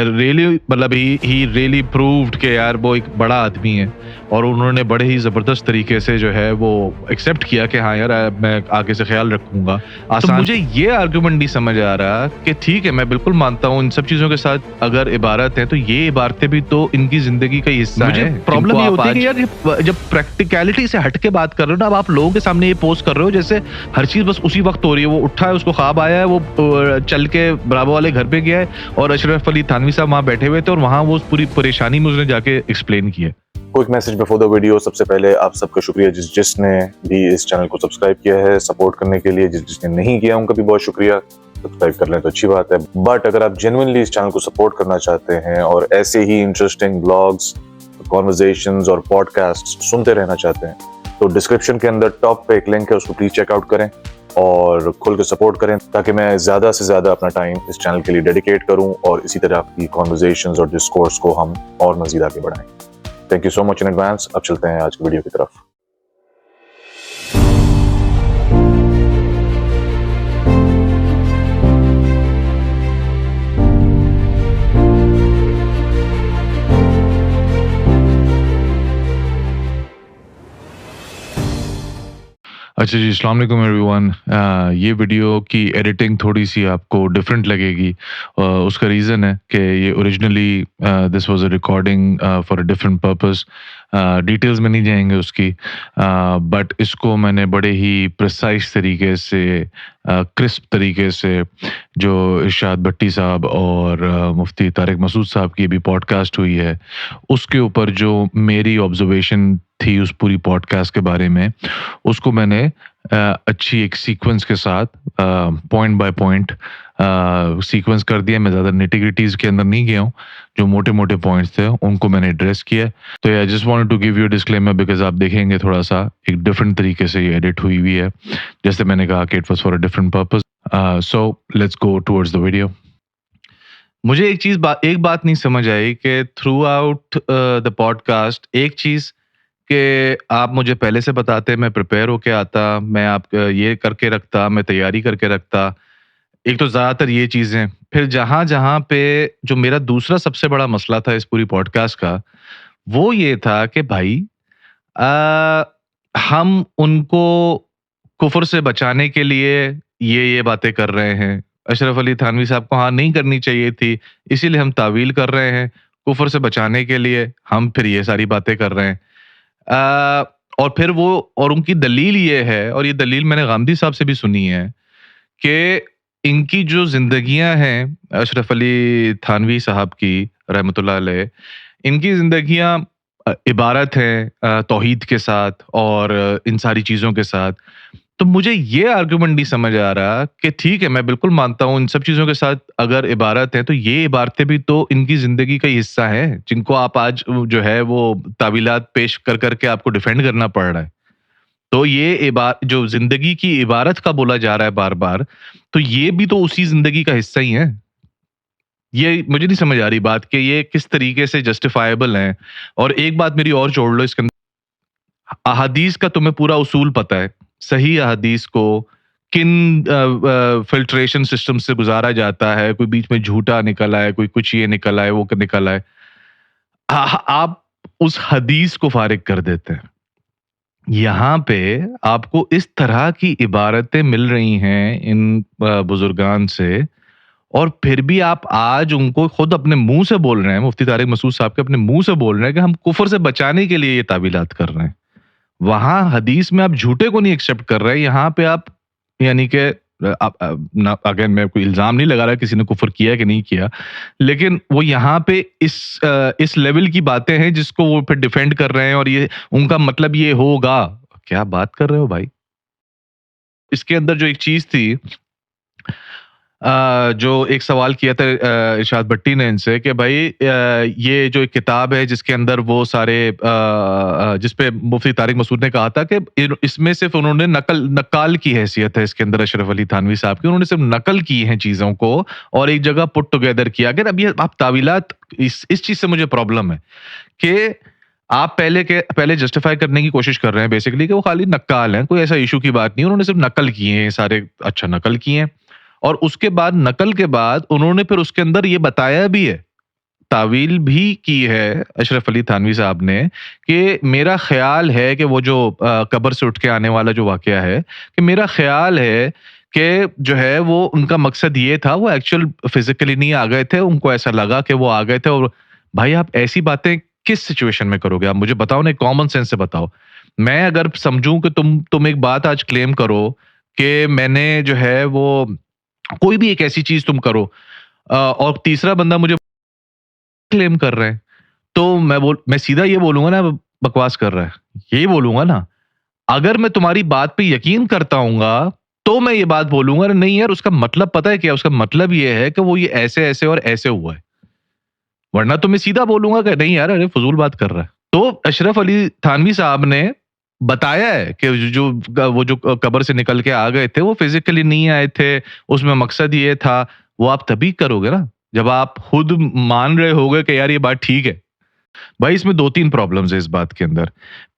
Really मतलब he really proved कि यार वो एक बड़ा आदमी है और उन्होंने बड़े ही ज़बरदस्त तरीके से जो है वो एक्सेप्ट किया कि हाँ यार मैं आगे से ख्याल रखूंगा। तो मुझे ये आर्गुमेंट नहीं समझ आ रहा कि ठीक है, मैं बिल्कुल मानता हूँ इन सब चीज़ों के साथ अगर इबारत है तो ये इबारतें भी तो इनकी ज़िंदगी का हिस्सा है। मुझे प्रॉब्लम ये होती है कि यार जब प्रैक्टिकलिटी से हट के बात कर रहे हो ना, अब आप लोगों के सामने ये पोस्ट कर रहे हो जैसे हर चीज़ बस उसी वक्त हो रही है। वो उठा है, उसको ख्वाब आया है, वो चल के ब्रावो वाले घर पे गया है और अशरफ अली थानवी साहब वहां बैठे हुए थे और वहां वो पूरी परेशानी में उसने जाके एक्सप्लेन किया। Quick message before the video. सबसे पहले आप सबका शुक्रिया जिसने भी इस चैनल को सब्सक्राइब किया है सपोर्ट करने के लिए। जिसने नहीं किया उनका भी बहुत शुक्रिया। सब्सक्राइब कर लें तो अच्छी बात है, बट अगर आप जेन्युइनली इस चैनल को सपोर्ट करना चाहते हैं और ऐसे ही इंटरेस्टिंग ब्लॉग्स, कॉन्वर्सेशंस और पॉडकास्ट सुनते रहना चाहते हैं तो डिस्क्रिप्शन के अंदर टॉप पे एक लिंक है, उसको प्लीज चेकआउट करें और खुल के सपोर्ट करें ताकि मैं ज़्यादा से ज़्यादा अपना टाइम इस चैनल के लिए डेडिकेट करूं और इसी तरह की कॉन्वर्सेशंस और डिस्कोर्स को हम और मज़ीद आगे बढ़ाएं। Thank you so much in advance. अब चलते हैं आज की वीडियो की तरफ। अच्छा जी, अस्सलाम वालेकुम एवरीवन। ये वीडियो की एडिटिंग थोड़ी सी आपको डिफरेंट लगेगी। उसका रीज़न है कि ये originally this was a recording for a different purpose. Details में नहीं जाएंगे उसकी, बट इसको मैंने बड़े ही प्रिसाइज तरीके से, क्रिस्प तरीके से, जो इरशाद भट्टी साहब और मुफ्ती तारिक मसूद साहब की भी पॉडकास्ट हुई है उसके ऊपर जो मेरी ऑब्जर्वेशन थी उस पूरी पॉडकास्ट के बारे में, उसको मैंने अच्छी एक सीक्वेंस के साथ पॉइंट बाय पॉइंट सीक्वेंस कर दिया। मैं ज़्यादा निटिग्रिटीज़ के अंदर नहीं गया हूँ, जो मोटे मोटे पॉइंट्स थे उनको मैंने एड्रेस किया। तो I just wanted to give you disclaimer because आप देखेंगे थोड़ा सा एक डिफरेंट तरीके से ये एडिट हुई हुई है। जैसे मैंने कहा कि it was for a different purpose. So let's go towards the video. मुझे एक बात नहीं समझ आई कि थ्रू आउट द पॉडकास्ट एक चीज़ कि आप मुझे पहले से बताते, मैं प्रिपेयर होके आता, मैं आप ये करके रखता, मैं तैयारी करके रखता। एक तो ज़्यादातर ये चीज़ें, फिर जहाँ-जहाँ पे जो मेरा दूसरा सबसे बड़ा मसला था इस पूरी पॉडकास्ट का, वो ये था कि भाई हम उनको कुफ्र से बचाने के लिए ये बातें कर रहे हैं। अशरफ अली थानवी साहब को हाँ नहीं करनी चाहिए थी, इसीलिए हम तावील कर रहे हैं। कुफ्र से बचाने के लिए हम फिर ये सारी बातें कर रहे हैं। और फिर वो और उनकी दलील ये है, और ये दलील मैंने गामदी साहब से भी सुनी है, कि इनकी जो जिंदगियां हैं अशरफ अली थानवी साहब की रहमतुल्लाह अलैह, इनकी जिंदगियां इबारत हैं तौहीद के साथ और इन सारी चीजों के साथ। तो मुझे ये आर्गुमेंट नहीं समझ आ रहा कि ठीक है, मैं बिल्कुल मानता हूँ इन सब चीज़ों के साथ अगर इबारत है तो ये इबारतें भी तो इनकी ज़िंदगी का हिस्सा हैं, जिनको आप आज जो है वो तावीलात पेश कर करके आपको डिफेंड करना पड़ रहा है। तो ये जो ज़िंदगी की इबारत का बोला जा रहा है बार-बार, तो ये भी तो उसी ज़िंदगी का हिस्सा ही है। ये मुझे नहीं समझ आ रही बात कि ये किस तरीके से जस्टिफाएबल हैं। और एक बात मेरी और जोड़ लो इसके अंदर, अहादीस का तुम्हें पूरा उसूल पता है। सही अहादीस को किन फिल्ट्रेशन सिस्टम से गुजारा जाता है, कोई बीच में झूठा निकल आए, कोई कुछ ये निकल आए, वो निकल आए। आप उस हदीस को फारिग कर देते हैं। यहाँ पे आपको इस तरह की इबारतें मिल रही हैं इन बुजुर्गान से, और फिर भी आप आज उनको खुद अपने मुंह से बोल रहे हैं, मुफ्ती तारिक मसूद साहब के अपने मुंह से बोल रहे हैं कि हम कुफर से बचाने के लिए ये तावीलात कर रहे हैं। वहां हदीस में आप झूठे को नहीं एक्सेप्ट कर रहे, यहाँ पे आप यानी कि अगर मैं कोई इल्जाम नहीं लगा रहा किसी ने कुफर किया कि नहीं किया, लेकिन वो यहाँ पे इस लेवल की बातें हैं जिसको वो फिर डिफेंड कर रहे हैं और ये उनका मतलब ये होगा। क्या बात कर रहे हो भाई। इसके अंदर जो एक चीज थी, जो एक सवाल किया था इरशाद भट्टी ने इनसे कि भाई ये जो एक किताब है जिसके अंदर वो सारे जिसपे मुफ्ती तारिक मसूद ने कहा था कि इसमें सिर्फ उन्होंने नक्काल की हैसियत है, इसके अंदर अशरफ अली थानवी साहब की, उन्होंने सिर्फ नकल की हैं चीजों को और एक जगह पुट टुगेदर किया गया। अब ये आप तावीलात, इस चीज से मुझे प्रॉब्लम है कि आप पहले जस्टिफाई करने की कोशिश कर रहे हैं बेसिकली कि वो खाली नक्काल हैं, कोई ऐसा इशू की बात नहीं, उन्होंने सिर्फ नकल किए हैं सारे। अच्छा, नकल किए हैं, और उसके बाद नकल के बाद उन्होंने फिर उसके अंदर ये बताया भी है तावील भी की है अशरफ अली थानवी साहब ने कि मेरा ख्याल है कि वो जो कब्र से उठ के आने वाला जो वाकया है, कि मेरा ख्याल है कि जो है वो उनका मकसद ये था, वो एक्चुअल फिजिकली नहीं आ गए थे, उनको ऐसा लगा कि वो आ गए थे। और भाई आप ऐसी बातें किस सिचुएशन में करोगे? आप मुझे बताओ ना, कॉमन सेंस से बताओ। मैं अगर समझूं कि तुम एक बात आज क्लेम करो कि मैंने जो है वो कोई भी एक ऐसी चीज तुम करो, और तीसरा बंदा मुझे क्लेम कर रहे हैं, तो मैं सीधा ये बोलूंगा ना, बकवास कर रहा है, यही बोलूंगा ना। अगर मैं तुम्हारी बात पे यकीन करता हूँगा, तो मैं ये बात बोलूंगा नहीं यार, उसका मतलब पता है क्या? उसका मतलब ये है कि वो ये ऐसे ऐसे और ऐसे हुआ है। वरना तो मैं सीधा बोलूंगा कि नहीं यार, अरे फजूल बात कर रहा है। तो अशरफ अली थानवी साहब ने बताया है कि वो जो कब्र से निकल के आ गए थे, वो फिजिकली नहीं आए थे, उसमें मकसद ये था। वो आप तभी करोगे ना जब आप खुद मान रहे होगे कि यार ये बात ठीक है। भाई इसमें 2-3 प्रॉब्लम्स है इस बात के अंदर।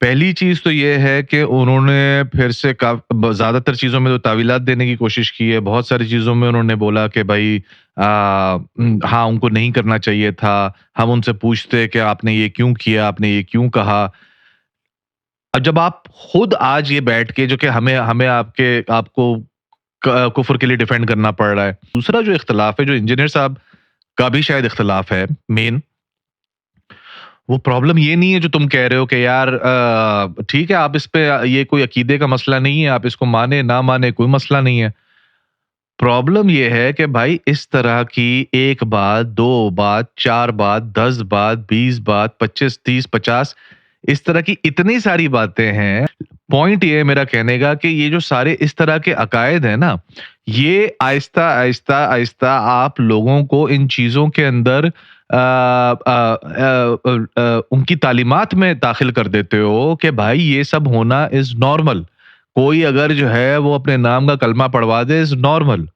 पहली चीज़ तो ये है कि उन्होंने फिर से ज़्यादातर चीज़ों में तो तावीलात देने की कोशिश की है। बहुत सारी चीज़ों में उन्होंने बोला कि भाई हाँ, उनको नहीं करना चाहिए था। हम उनसे पूछते कि आपने ये क्यों किया? आपने ये क्यों कहा? अब जब आप खुद आज ये बैठ के जो कि हमें हमें आपको कुफ्र के लिए डिफेंड करना पड़ रहा है। दूसरा जो इख्तिलाफ है, जो इंजीनियर साहब का भी शायद इख्तिलाफ है मेन, वो प्रॉब्लम ये नहीं है जो तुम कह रहे हो कि यार ठीक है, आप इस पे ये कोई अकीदे का मसला नहीं है, आप इसको माने ना माने कोई मसला नहीं है। प्रॉब्लम ये है कि भाई इस तरह की 1 बात, 2 बात, 4 बात, 10 बात, 20 बात, 25, 30, 50, इस तरह की इतनी सारी बातें हैं। पॉइंट ये है मेरा कहने का कि ये जो सारे इस तरह के अकायद हैं ना, ये आहिस्ता, आहिस्ता, आहिस्ता आप लोगों को इन चीज़ों के अंदर उनकी तालीमात में दाखिल कर देते हो कि भाई ये सब होना इज़ नॉर्मल। कोई अगर जो है वो अपने नाम का कलमा पढ़वा दे इज़ नॉर्मल।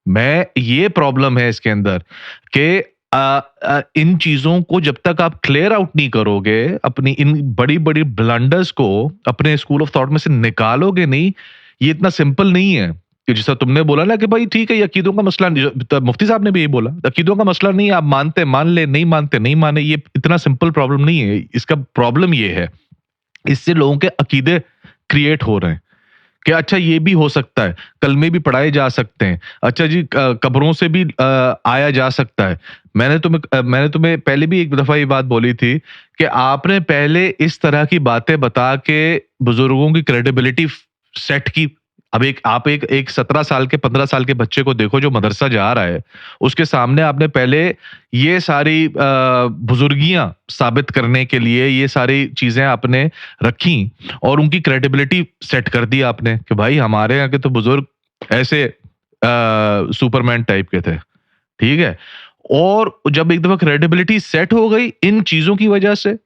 मैं ये प्रॉब्लम है इसके अंदर कि इन चीज़ों को जब तक आप क्लियर आउट नहीं करोगे, अपनी इन बड़ी-बड़ी ब्लंडर्स को अपने स्कूल ऑफ थॉट में से निकालोगे नहीं, ये इतना सिंपल नहीं है कि जैसा तुमने बोला ना कि भाई ठीक है, ये अकीदों का मसला नहीं, मुफ्ती साहब ने भी यही बोला, अकीदों का मसला नहीं है, आप मानते मान ले, नहीं मानते नहीं माने, ये इतना सिंपल प्रॉब्लम नहीं है। इसका प्रॉब्लम ये है, इससे लोगों के अकीदे क्रिएट हो रहे हैं कि अच्छा ये भी हो सकता है, कलमे भी पढ़ाए जा सकते हैं, अच्छा जी कब्रों से भी आया जा सकता है। मैंने तुम्हें पहले भी एक दफा ये बात बोली थी कि आपने पहले इस तरह की बातें बता के बुजुर्गों की क्रेडिबिलिटी सेट की। अब एक 17 साल के 15 साल के बच्चे को देखो जो मदरसा जा रहा है, उसके सामने आपने पहले ये सारी बुजुर्गियां साबित करने के लिए ये सारी चीजें आपने रखी और उनकी क्रेडिबिलिटी सेट कर दी आपने कि भाई हमारे यहाँ के तो बुजुर्ग ऐसे सुपरमैन टाइप के थे, ठीक है। और जब एक दफा क्रेडिबिलिटी सेट हो गई इन चीजों की वजह से,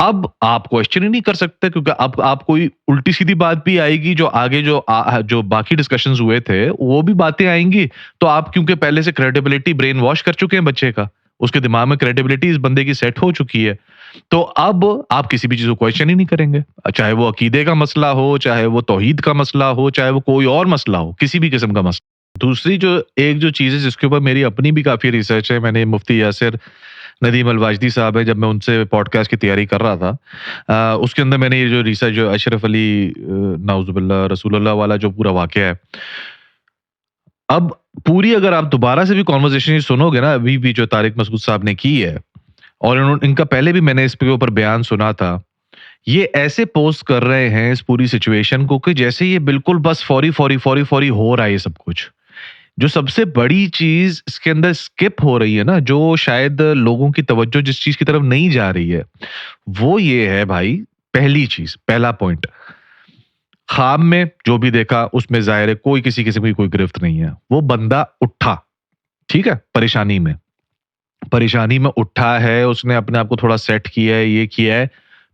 अब आप क्वेश्चन ही नहीं कर सकते, क्योंकि अब आप कोई उल्टी सीधी बात भी आएगी जो आगे जो बाकी डिस्कशंस हुए थे वो भी बातें आएंगी, तो आप क्योंकि पहले से क्रेडिबिलिटी ब्रेन वॉश कर चुके हैं बच्चे का, उसके दिमाग में क्रेडिबिलिटी इस बंदे की सेट हो चुकी है, तो अब आप किसी भी चीज को क्वेश्चन ही नहीं करेंगे, चाहे वो अकीदे का मसला हो, चाहे वो तौहीद का मसला हो, चाहे वो कोई और मसला हो, किसी भी किस्म का मसला। दूसरी जो चीज है जिसके ऊपर मेरी अपनी भी काफी रिसर्च है, मैंने मुफ्ती यासिर नदीम अल-वाजदी साहब है, जब मैं उनसे पॉडकास्ट की तैयारी कर रहा था, उसके अंदर मैंने ये जो रिसर्च जो अशरफ अली नाउज़ुबिल्लाह रसूलुल्लाह वाला जो पूरा वाकया है, अब पूरी अगर आप दोबारा से भी कॉन्वर्सेशन सुनोगे ना, अभी भी जो तारिक मसूद साहब ने की है, और इनका पहले भी मैंने इसके ऊपर बयान सुना था, ये ऐसे पोस्ट कर रहे हैं इस पूरी सिचुएशन को कि जैसे ये बिल्कुल बस फौरी हो रहा है ये सब कुछ। जो सबसे बड़ी चीज इसके अंदर स्किप हो रही है ना, जो शायद लोगों की तवज्जो जिस चीज की तरफ नहीं जा रही है, वो ये है भाई, पहली चीज, पहला पॉइंट, ख्वाब में जो भी देखा उसमें जाहिर है कोई किसी किस्म की कोई गिरफ्त नहीं है। वो बंदा उठा, ठीक है, परेशानी में उठा है, उसने अपने आप को थोड़ा सेट किया है, ये किया है,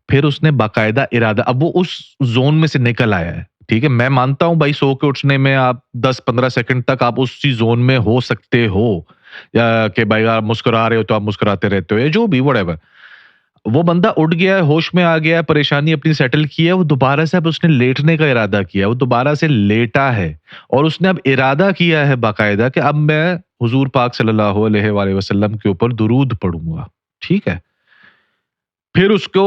फिर उसने बाकायदा इरादा, अब वो उस जोन में से निकल आया है, ठीक है। मैं मानता हूं भाई, सो के उठने में आप 10-15 सेकंड तक आप उसी जोन में हो सकते हो, या कि भाई आप मुस्कुरा रहे हो तो आप मुस्कुराते रहते हो, या जो भी व्हाटएवर। वो बंदा उठ गया है, होश में आ गया है, परेशानी अपनी सेटल की है, वो दोबारा से अब उसने लेटने का इरादा किया, वो दोबारा से लेटा है और उसने अब इरादा किया है बाकायदा कि अब मैं हुजूर पाक सल्लल्लाहु अलैहि वसल्लम के ऊपर दुरूद पढ़ूंगा, ठीक है। फिर उसको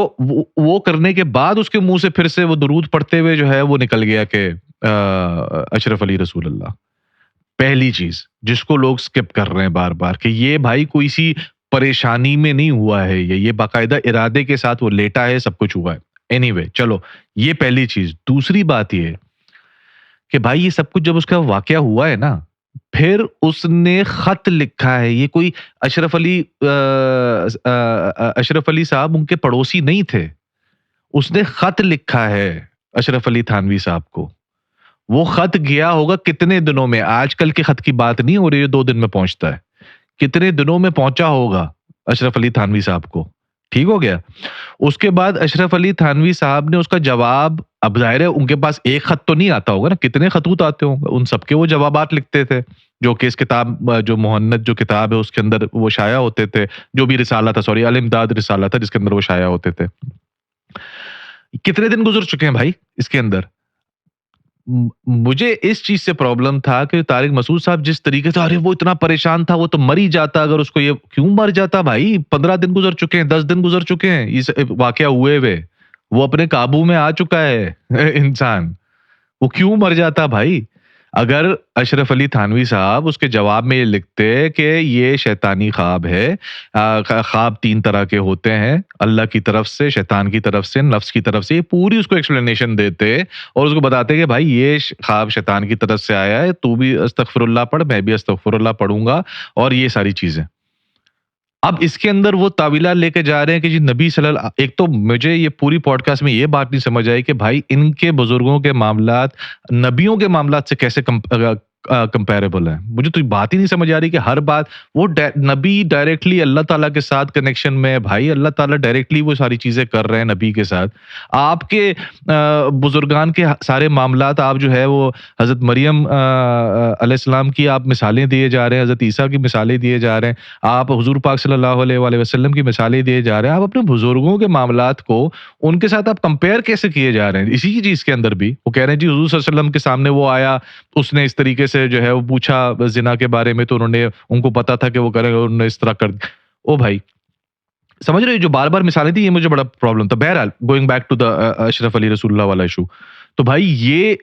वो करने के बाद उसके मुंह से फिर से वो दुरूद पढ़ते हुए जो है वो निकल गया कि अशरफ अली रसूल अल्लाह। पहली चीज जिसको लोग स्किप कर रहे हैं बार बार कि ये भाई कोई सी परेशानी में नहीं हुआ है, ये बाकायदा इरादे के साथ वो लेटा है, सब कुछ हुआ है। एनीवे चलो, ये पहली चीज। दूसरी बात ये कि भाई ये सब कुछ जब उसका वाकया हुआ है ना, फिर उसने खत लिखा है। ये कोई अशरफ अली साहब उनके पड़ोसी नहीं थे। उसने खत लिखा है अशरफ अली थानवी साहब को। वो खत गया होगा कितने दिनों में, आजकल के खत की बात नहीं हो रही है 2 दिन में पहुंचता है। कितने दिनों में पहुंचा होगा अशरफ अली थानवी साहब को। ठीक हो गया। उसके बाद अशरफ अली थानवी साहब ने उसका जवाब, अब ज़ाहिर है उनके पास एक खत तो नहीं आता होगा ना, कितने खतूत आते होंगे, उन सबके वो जवाबात लिखते थे, जो कि इस किताब जो मुहन्नद जो किताब है उसके अंदर वो शाया होते थे, जो भी रिसाला था, सॉरी अल इमदाद रिसाला था जिसके अंदर वो शाया होते थे। कितने दिन गुजर चुके हैं भाई इसके अंदर। मुझे इस चीज से प्रॉब्लम था कि तारिक मसूद साहब जिस तरीके से, अरे वो इतना परेशान था, वो तो मर ही जाता अगर उसको ये, क्यों मर जाता भाई। 15 दिन गुजर चुके हैं, 10 दिन गुजर चुके हैं इस वाकया हुए हुए, वो अपने काबू में आ चुका है इंसान, वो क्यों मर जाता भाई। अगर अशरफ अली थानवी साहब उसके जवाब में ये लिखते कि ये शैतानी ख्वाब है, ख्वाब 3 तरह के होते हैं, अल्लाह की तरफ से, शैतान की तरफ से, नफ्स की तरफ से, ये पूरी उसको एक्सप्लेनेशन देते और उसको बताते कि भाई ये ख्वाब शैतान की तरफ से आया है, तू भी अस्तगफिरुल्लाह पढ़, मैं भी अस्तगफिरुल्लाह पढ़ूंगा और ये सारी चीजें। अब इसके अंदर वो तावीला लेके जा रहे हैं कि जी नबी सल्लल्लाहु, एक तो मुझे ये पूरी पॉडकास्ट में ये बात नहीं समझ आई कि भाई इनके बुजुर्गों के मामलात नबियों के मामलात से कैसे कंपैरेबल है। मुझे तो ये बात ही नहीं समझ आ रही कि हर बात वो नबी डायरेक्टली अल्लाह ताला के साथ कनेक्शन में है भाई, अल्लाह ताला डायरेक्टली वो सारी चीजें कर रहे हैं नबी के साथ। आपके बुजुर्गान के सारे मामलात आप जो है वो हजरत मरियम अलैहिस्सलाम की आप मिसालें दिए जा रहे हैं, हजरत ईसा की मिसालें दिए जा रहे हैं, आप हुजूर पाक सल्लल्लाहु अलैहि वसल्लम की मिसालें दिए जा रहे हैं, आप अपने बुजुर्गों के मामलात को उनके साथ आप कंपेयर कैसे किए जा रहे हैं। इसी की चीज के अंदर भी वो कह रहे हैं जी हुजूर सल्लल्लाहु अलैहि वसल्लम के सामने वो आया, उसने इस तरीके से जो है वो पूछा जिना के बारे में, तो उन्होंने, उनको पता था कि वो करेंगे, उन्होंने इस तरह कर। ओ भाई, समझ रहे हो, जो बार बार मिसालें थी, ये मुझे बड़ा प्रॉब्लम था। बहरहाल going back to the Ashraf Ali रसूलुल्लाह वाला इशू, तो भाई ये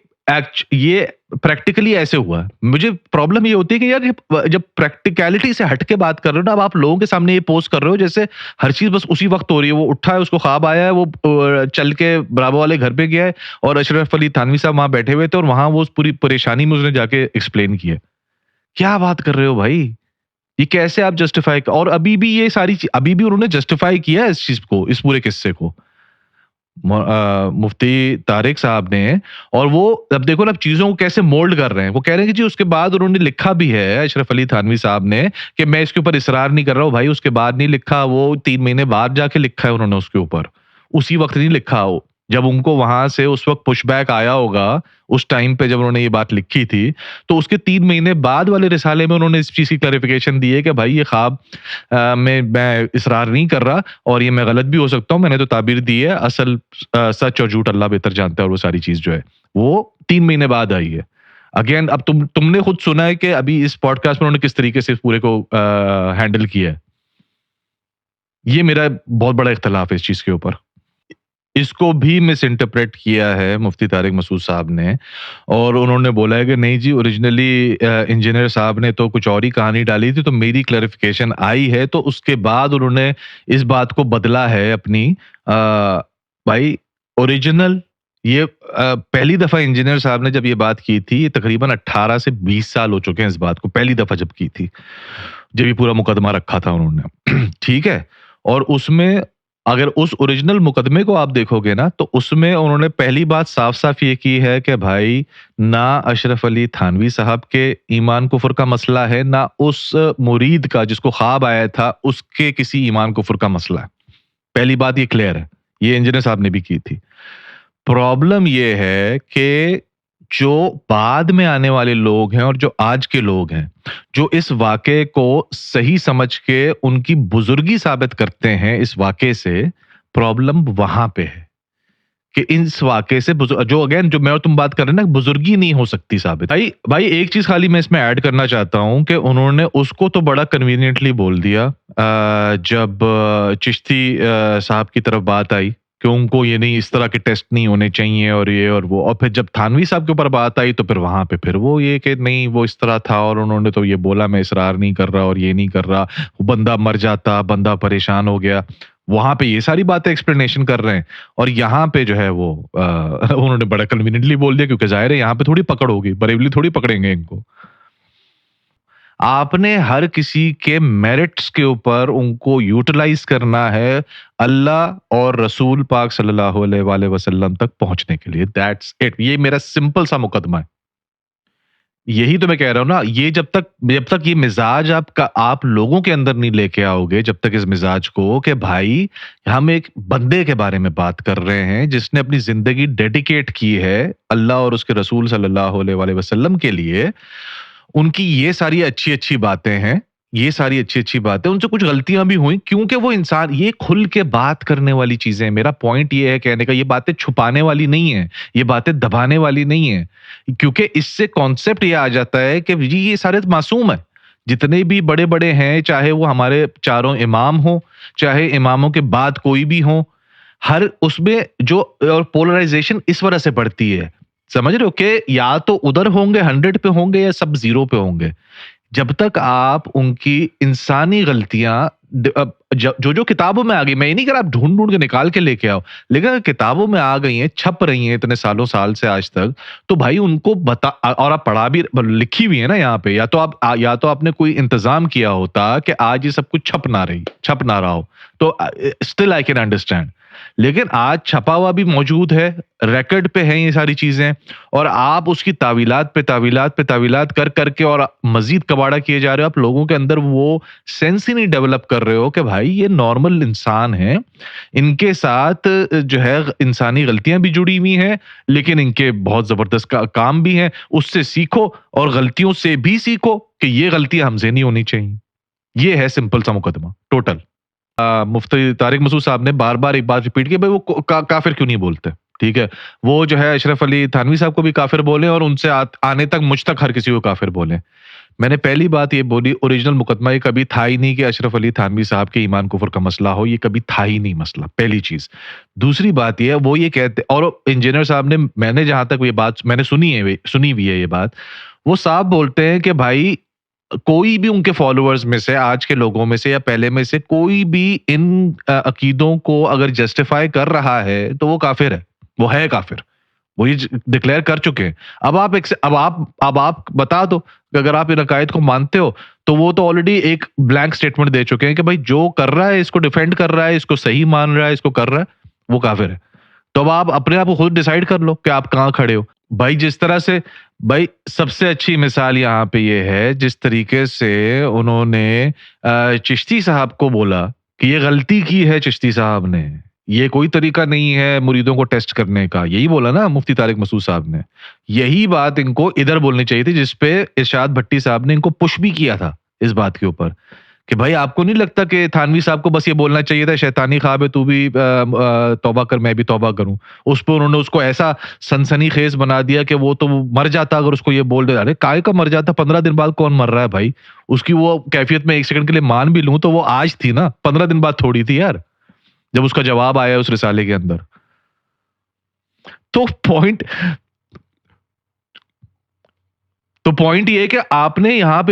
प्रैक्टिकली ऐसे हुआ। मुझे प्रॉब्लम ये होती है कि यार जब प्रैक्टिकलिटी से हट के बात कर रहे हो ना, अब आप लोगों के सामने ये पोस्ट कर रहे हो जैसे हर चीज बस उसी वक्त हो रही है। वो उठा है, उसको ख्वाब आया है, वो चल के ब्रावो वाले घर पे गया है और अशरफ अली थानवी साहब वहां बैठे हुए थे और वहां वो उस पूरी परेशानी में उसने जाके एक्सप्लेन किया। क्या बात कर रहे हो भाई, ये कैसे आप जस्टिफाई, और अभी भी ये सारी अभी भी उन्होंने जस्टिफाई किया है इस चीज को, इस पूरे किस्से को मुफ्ती तारिक साहब ने। और वो अब देखो ना, अब चीजों को कैसे मोल्ड कर रहे हैं। वो कह रहे हैं कि जी उसके बाद उन्होंने लिखा भी है अशरफ अली थानवी साहब ने कि मैं इसके ऊपर इसरार नहीं कर रहा हूँ। भाई उसके बाद नहीं लिखा, वो 3 महीने बाद जाके लिखा है उन्होंने उसके ऊपर, उसी वक्त नहीं लिखा हो जब उनको वहां से उस वक्त पुशबैक आया होगा। उस टाइम पे जब उन्होंने ये बात लिखी थी तो उसके 3 महीने बाद वाले रिसाले में उन्होंने इस चीज की क्लैरिफिकेशन दी है कि भाई ये ख्वाब में मैं इसरार नहीं कर रहा और ये मैं गलत भी हो सकता हूँ, मैंने तो ताबीर दी है, असल सच और झूठ अल्लाह बेहतर जानता है। और वो सारी चीज जो है वो 3 महीने बाद आई है। अगेन अब तुमने खुद सुना है कि अभी इस पॉडकास्ट में उन्होंने किस तरीके से इस पूरे को हैंडल किया है। ये मेरा बहुत बड़ा इख्तलाफ है इस चीज के ऊपर। इसको भी मिस इंटरप्रेट किया है मुफ्ती तारिक मसूद साहब ने और उन्होंने बोला है कि नहीं जी ओरिजिनली इंजीनियर साहब ने तो कुछ और ही कहानी डाली थी, तो मेरी क्लैरिफिकेशन आई है, तो उसके बाद उन्होंने इस बात को बदला है अपनी। भाई ओरिजिनल ये पहली दफा इंजीनियर साहब ने जब ये बात की थी, ये तकरीबन 18 से 20 साल हो चुके हैं इस बात को, पहली दफा जब की थी, जब ये पूरा मुकदमा रखा था उन्होंने ठीक है। और उसमें अगर उस ओरिजिनल मुकदमे को आप देखोगे ना, तो उसमें उन्होंने पहली बात साफ-साफ ये की है कि भाई ना अशरफ अली थानवी साहब के ईमान कुफ्र का मसला है, ना उस मुरीद का जिसको ख्वाब आया था उसके किसी ईमान कुफ्र का मसला है। पहली बात ये क्लियर है, ये इंजीनियर साहब ने भी की थी। प्रॉब्लम ये है कि जो बाद में आने वाले लोग हैं और जो आज के लोग हैं, जो इस वाक़ये को सही समझ के उनकी बुज़ुर्गी साबित करते हैं इस वाक़ये से, प्रॉब्लम वहाँ पे है कि इस वाक़ये से जो अगेन जो मैं और तुम बात कर रहे हैं ना, बुज़ुर्गी नहीं हो सकती साबित। भाई भाई एक चीज़ खाली मैं इसमें ऐड करना चाहता हूँ कि उन्होंने उसको तो बड़ा कन्वीनिएंटली बोल दिया जब चिश्ती साहब की तरफ बात आई कि उनको ये नहीं, इस तरह के टेस्ट नहीं होने चाहिए और ये और वो, और फिर जब थानवी साहब के ऊपर बात आई तो फिर वहां पे फिर वो ये कि नहीं वो इस तरह था और उन्होंने तो ये बोला मैं इसरार नहीं कर रहा और ये नहीं कर रहा, बंदा मर जाता, बंदा परेशान हो गया। वहां पे ये सारी बातें एक्सप्लेनेशन कर रहे हैं और यहाँ पे जो है वो उन्होंने बड़ा कन्वीनियंटली बोल दिया, क्योंकि जाहिर है यहाँ पे थोड़ी पकड़ होगी, बरेली थोड़ी पकड़ेंगे इनको। आपने हर किसी के मेरिट्स के ऊपर उनको यूटिलाइज करना है अल्लाह और रसूल पाक सल्लल्लाहु अलैहि वसल्लम तक पहुंचने के लिए। That's it. ये मेरा सिंपल सा मुकदमा है। यही तो मैं कह रहा हूं ना, ये जब तक ये मिजाज आप लोगों के अंदर नहीं लेके आओगे, जब तक इस मिजाज को कि भाई हम एक बंदे के बारे में बात कर रहे हैं जिसने अपनी जिंदगी डेडिकेट की है अल्लाह और उसके रसूल सल्लल्लाहु अलैहि वसल्लम के लिए, उनकी ये सारी अच्छी-अच्छी बातें हैं, ये सारी अच्छी-अच्छी बातें, उनसे कुछ गलतियाँ भी हुई क्योंकि वो इंसान, ये खुल के बात करने वाली चीज़ें हैं। मेरा पॉइंट ये है कहने का, ये बातें छुपाने वाली नहीं है, ये बातें दबाने वाली नहीं है। क्योंकि इससे कॉन्सेप्ट ये आ जाता है कि जी ये सारे तो मासूम हैं। जितने भी बड़े-बड़े हैं, चाहे वो हमारे चारों इमाम हों, चाहे इमामों के बाद कोई भी हो, हर उसमें जो और पोलराइज़ेशन इस वजह से बढ़ती है। समझ रहे हो कि या तो उधर होंगे 100 पे होंगे या सब 0 पे होंगे। जब तक आप उनकी इंसानी गलतियां जो किताबों में आ गई, मैं ये नहीं कह रहा आप ढूंढ ढूंढ के निकाल के लेके आओ, लेकिन अगर किताबों में आ गई हैं, छप रही हैं इतने सालों साल से आज तक, तो भाई उनको बता, और आप पढ़ा भी लिखी हुई है ना यहाँ पे, या तो आपने कोई इंतजाम किया होता कि आज ये सब कुछ छप ना रहा हो, तो स्टिल आई कैन अंडरस्टैंड। लेकिन आज छपा हुआ भी मौजूद है, रिकॉर्ड पे है ये सारी चीजें, और आप उसकी तावीलात पे तावीलात कर करके और मजीद कबाड़ा किए जा रहे हो। आप लोगों के अंदर वो सेंस ही नहीं डेवलप कर रहे हो कि भाई ये नॉर्मल इंसान है, इनके साथ जो है इंसानी गलतियां भी जुड़ी हुई हैं, लेकिन इनके बहुत जबरदस्त काम भी हैं। उससे सीखो और गलतियों से भी सीखो कि ये गलतियां हमसे नहीं होनी चाहिए। ये है सिंपल सा मुकदमा टोटल। मुफ्ती तारिक मसूद साहब ने बार-बार एक बात रिपीट की, भाई वो काफिर क्यों नहीं बोलते, ठीक है? वो जो है अशरफ अली थानवी साहब को भी काफिर बोले और उनसे आने तक मुझ तक हर किसी को काफिर बोले। मैंने पहली बात ये बोली, ओरिजिनल मुकदमा ये कभी था ही नहीं कि अशरफ अली थानवी साहब के ईमान कुफर का मसला हो, ये कभी था ही नहीं मसला, पहली चीज। दूसरी बात ये है, वो ये कहते, और इंजीनियर साहब ने, मैंने जहां तक ये बात मैंने सुनी हुई है ये बात, वो साहब बोलते हैं कि भाई कोई भी उनके फॉलोअर्स में से, आज के लोगों में से या पहले में से कोई भी इन अकीदों को अगर जस्टिफाई कर रहा है तो वो काफिर है, वो है काफिर, वो ये डिक्लेयर कर चुके हैं। अब आप बता दो कि अगर आप इन अकायद को मानते हो तो वो तो ऑलरेडी एक ब्लैंक स्टेटमेंट दे चुके हैं कि भाई जो कर रहा है, इसको डिफेंड कर रहा है, इसको सही मान रहा है, इसको कर रहा है, वो काफिर है। तो अब आप अपने आप को खुद डिसाइड कर लो कि आप कहां खड़े हो। भाई जिस तरह से, भाई सबसे अच्छी मिसाल यहाँ पे ये है, जिस तरीके से उन्होंने चिश्ती साहब को बोला कि ये गलती की है चिश्ती साहब ने, ये कोई तरीका नहीं है मुरीदों को टेस्ट करने का, यही बोला ना मुफ्ती तारिक मसूद साहब ने। यही बात इनको इधर बोलनी चाहिए थी, जिसपे इरशाद भट्टी साहब ने इनको पुश भी किया था इस बात के ऊपर कि भाई आपको नहीं लगता कि थानवी साहब को बस ये बोलना चाहिए था शैतानी ख्वाब है, तू भी तौबा कर, मैं भी तौबा करूं। उस पर उन्होंने उसको ऐसा सनसनीखेज बना दिया कि वो तो मर जाता अगर उसको ये बोल दे। अरे काय का मर जाता, 15 दिन बाद कौन मर रहा है भाई? उसकी वो कैफियत में एक सेकंड के लिए मान भी लूं तो वो आज थी ना, 15 दिन बाद थोड़ी थी यार, जब उसका जवाब आया उस रिसाले के अंदर। तो पॉइंट ये है कि आपने यहाँ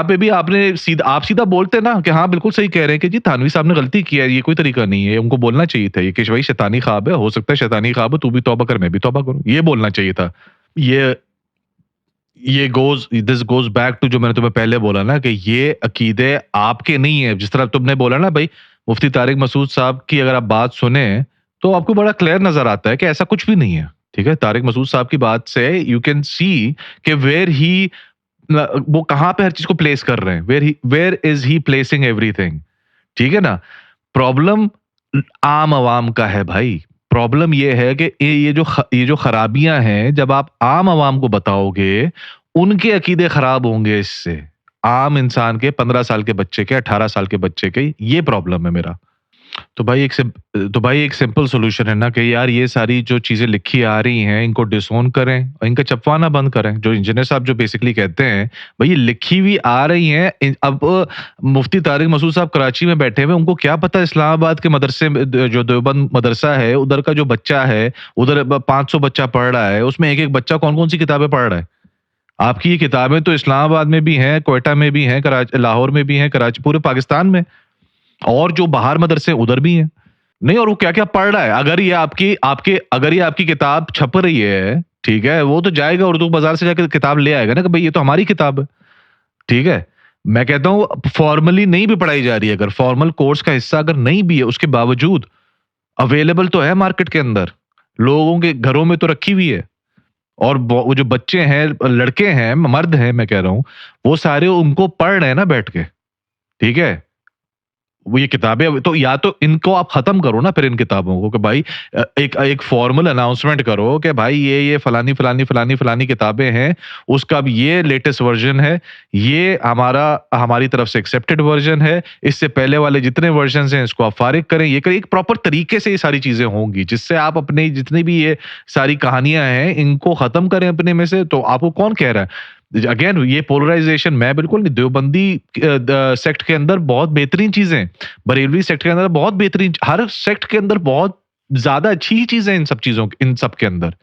पे भी आपने सीधा बोलते ना कि हाँ बिल्कुल सही कह रहे हैं कि जी थानवी साहब ने गलती की है, ये कोई तरीका नहीं है, उनको बोलना चाहिए था ये कि भाई शैतानी ख्वाब है, हो सकता है शैतानी ख्वाब है, तू भी तौबा कर, मैं भी तौबा करूं, ये बोलना चाहिए था। दिस गोज बैक टू जो मैंने तुम्हें पहले बोला ना कि ये अकीदे आपके नहीं है। जिस तरह तुमने बोला ना भाई मुफ्ती तारिक मसूद साहब की अगर आप बात सुने तो आपको बड़ा क्लियर नजर आता है कि ऐसा कुछ भी नहीं है, ठीक है? तारिक मसूद साहब की बात से यू कैन सी कि वो कहां पे हर चीज को प्लेस कर रहे हैं, where is he placing everything, ठीक है ना? प्रॉब्लम आम आवाम का है भाई, प्रॉब्लम ये है कि ये जो खराबियां हैं, जब आप आम आवाम को बताओगे, उनके अकीदे खराब होंगे इससे। आम इंसान के, 15 साल के बच्चे के, 18 साल के बच्चे के, ये प्रॉब्लम है मेरा। तो भाई एक सिंपल सॉल्यूशन है ना कि यार ये सारी जो चीजें लिखी आ रही हैं, इनको डिसोन करें और इनका छपवाना बंद करें। जो इंजीनियर साहब जो बेसिकली कहते हैं, भाई ये लिखी हुई आ रही हैं। अब मुफ्ती तारिक मसूद साहब कराची में बैठे हुए, उनको क्या पता इस्लामाबाद के मदरसे में, जो देवबंद मदरसा है, उधर का जो बच्चा है, उधर 500 बच्चा पढ़ रहा है, उसमें एक एक बच्चा कौन कौन सी किताबें पढ़ रहा है। आपकी ये किताबें तो इस्लामाबाद में भी हैं, क्वेटा में भी हैं, लाहौर में भी हैं, कराची, पूरे पाकिस्तान में, और जो बाहर मदरसे उधर भी हैं। नहीं, और वो क्या-क्या पढ़ रहा है। अगर ये आपकी किताब छप रही है, ठीक है, वो तो जाएगा उर्दू बाजार से जाकर किताब ले आएगा ना कि भाई ये तो हमारी किताब है, ठीक है। मैं कहता हूँ फॉर्मली नहीं भी पढ़ाई जा रही है, अगर फॉर्मल कोर्स का हिस्सा अगर नहीं भी है, उसके बावजूद अवेलेबल तो है मार्केट के अंदर, लोगों के घरों में तो रखी हुई है। और वो जो बच्चे हैं, लड़के हैं, मर्द हैं, मैं कह रहा हूँ, वो सारे उनको पढ़ रहे हैं ना बैठ के, ठीक है। वो ये किताबें तो या तो इनको आप खत्म करो ना फिर इन किताबों को, कि भाई एक फॉर्मल अनाउंसमेंट करो कि भाई ये फलानी फलानी फलानी फलानी किताबें हैं, उसका अब ये लेटेस्ट वर्जन है, ये हमारी तरफ से एक्सेप्टेड वर्जन है, इससे पहले वाले जितने वर्जन हैं इसको आप फारिग करें, ये करें। एक प्रॉपर तरीके से ये सारी चीजें होंगी, जिससे आप अपने जितनी भी ये सारी कहानियां हैं इनको खत्म करें अपने में से। तो आपको कौन कह रहा है अगेन ये पोलराइजेशन? मैं बिल्कुल नहीं, देवबंदी सेक्ट के अंदर बहुत बेहतरीन चीजें, बरेलवी सेक्ट के अंदर बहुत बेहतरीन, हर सेक्ट के अंदर बहुत ज्यादा अच्छी चीजें इन सब के अंदर।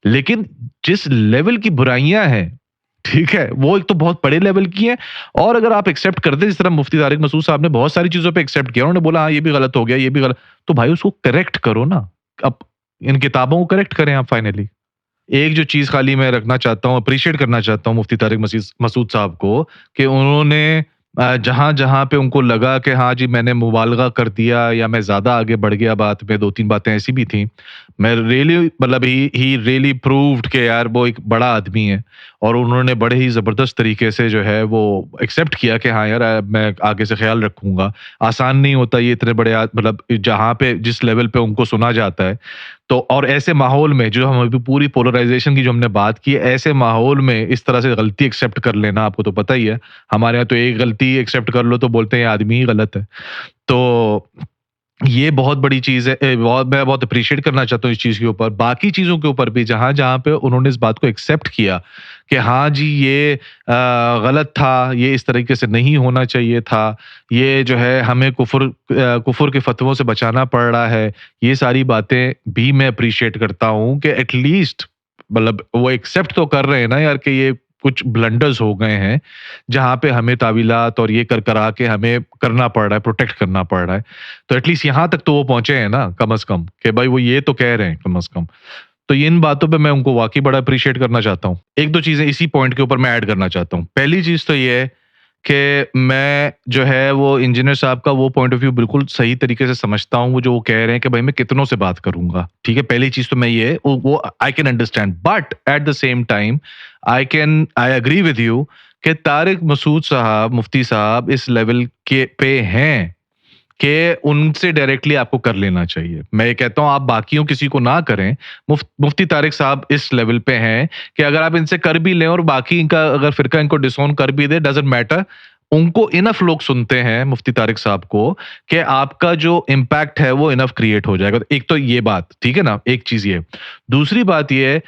लेकिन जिस लेवल की बुराइयां हैं, ठीक है, वो एक तो बहुत बड़े लेवल की है। और अगर आप एक्सेप्ट करते, जिस तरह मुफ्ती तारिक मसूद साहब ने बहुत सारी चीजों पे एक्सेप्ट किया, उन्होंने बोला हाँ ये भी गलत हो गया, ये भी गलत, तो भाई उसको करेक्ट करो ना। अब इन किताबों को करेक्ट करें आप फाइनली। एक जो चीज खाली मैं रखना चाहता हूँ, अप्रिशिएट करना चाहता हूँ मुफ्ती तारिक मसूद साहब को, कि उन्होंने जहां जहां पे उनको लगा कि हाँ जी मैंने मुबालगा कर दिया या मैं ज्यादा आगे बढ़ गया बात में, 2-3 बातें ऐसी भी थी, मैं रियली मतलब ही रियली प्रूव्ड कि यार वो एक बड़ा आदमी है, और उन्होंने बड़े ही जबरदस्त तरीके से जो है वो एक्सेप्ट किया कि हाँ यार मैं आगे से ख्याल रखूंगा। आसान नहीं होता ये इतने बड़े मतलब जहां पे जिस लेवल पे उनको सुना जाता है, तो और ऐसे माहौल में जो हम अभी पूरी पोलराइजेशन की जो हमने बात की है, ऐसे माहौल में इस तरह से गलती एक्सेप्ट कर लेना, आपको तो पता ही है, हमारे यहाँ तो एक गलती एक्सेप्ट कर लो तो बोलते हैं आदमी ही गलत है। तो ये बहुत बड़ी चीज है, मैं बहुत अप्रिशिएट करना चाहता हूँ इस चीज के ऊपर। बाकी चीजों के ऊपर भी जहां जहां पे उन्होंने इस बात को एक्सेप्ट किया कि हाँ जी ये गलत था, ये इस तरीके से नहीं होना चाहिए था, ये जो है हमें कुफर के फतवों से बचाना पड़ रहा है, ये सारी बातें भी मैं अप्रिशिएट करता हूँ कि एटलीस्ट मतलब वो एक्सेप्ट तो कर रहे हैं ना यार कि ये कुछ ब्लंडर्स हो गए हैं, जहां पे हमें तावीलात और ये करा के हमें करना पड़ रहा है, प्रोटेक्ट करना पड़ रहा है। तो एटलीस्ट यहां तक तो वो पहुंचे हैं ना कम से कम, कि भाई वो ये तो कह रहे हैं कम से कम। तो इन बातों पे मैं उनको वाकई बड़ा अप्रिशिएट करना चाहता हूँ। एक दो चीजें इसी पॉइंट के ऊपर मैं ऐड करना चाहता हूँ। पहली चीज तो ये है कि मैं जो है वो इंजीनियर साहब का वो पॉइंट ऑफ व्यू बिल्कुल सही तरीके से समझता हूँ, वो जो वो कह रहे हैं कि भाई मैं कितनों से बात करूंगा, ठीक है। पहली चीज तो मैं ये वो I can understand, but at the same time I agree with you कि तारिक मसूद साहब, मुफ्ती साहब इस लेवल के पे हैं कि उनसे डायरेक्टली आपको कर लेना चाहिए। मैं ये कहता हूं आप बाकियों किसी को ना करें, मुफ्ती तारिक साहब इस लेवल पे हैं कि अगर आप इनसे कर भी लें और बाकी इनका अगर फिरका इनको डिसोन कर भी दे, डजंट मैटर, उनको इनफ लोग सुनते हैं मुफ्ती तारिक साहब को कि आपका जो इम्पैक्ट है वो इनफ क्रिएट हो जाएगा। एक तो ये बात, ठीक है ना, एक चीज ये। दूसरी बात ये है,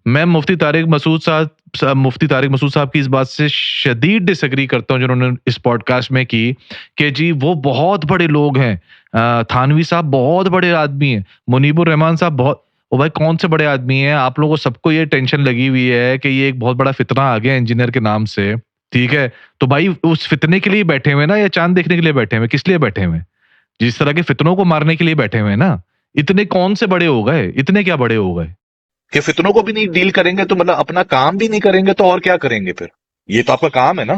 मैं मुफ्ती तारिक मसूद साहब की इस बात से शदीद डिसएग्री करता हूं जो उन्होंने इस पॉडकास्ट में की कि जी वो बहुत बड़े लोग हैं, थानवी साहब बहुत बड़े आदमी हैं, मुनीबुर रहमान साहब बहुत, ओ भाई कौन से बड़े आदमी हैं? आप लोगों को सबको ये टेंशन लगी हुई है कि ये एक बहुत बड़ा फितना आ गया इंजीनियर के नाम से, ठीक है। तो भाई उस फितने के लिए बैठे हुए ना, या चांद देखने के लिए बैठे हुए? किस लिए बैठे हुए? जिस तरह के फितनों को मारने के लिए बैठे हुए ना। इतने कौन से बड़े हो गए? इतने क्या बड़े हो गए कि फितनों को भी नहीं डील करेंगे? तो मतलब अपना काम भी नहीं करेंगे तो और क्या करेंगे फिर? ये तो आपका काम है ना।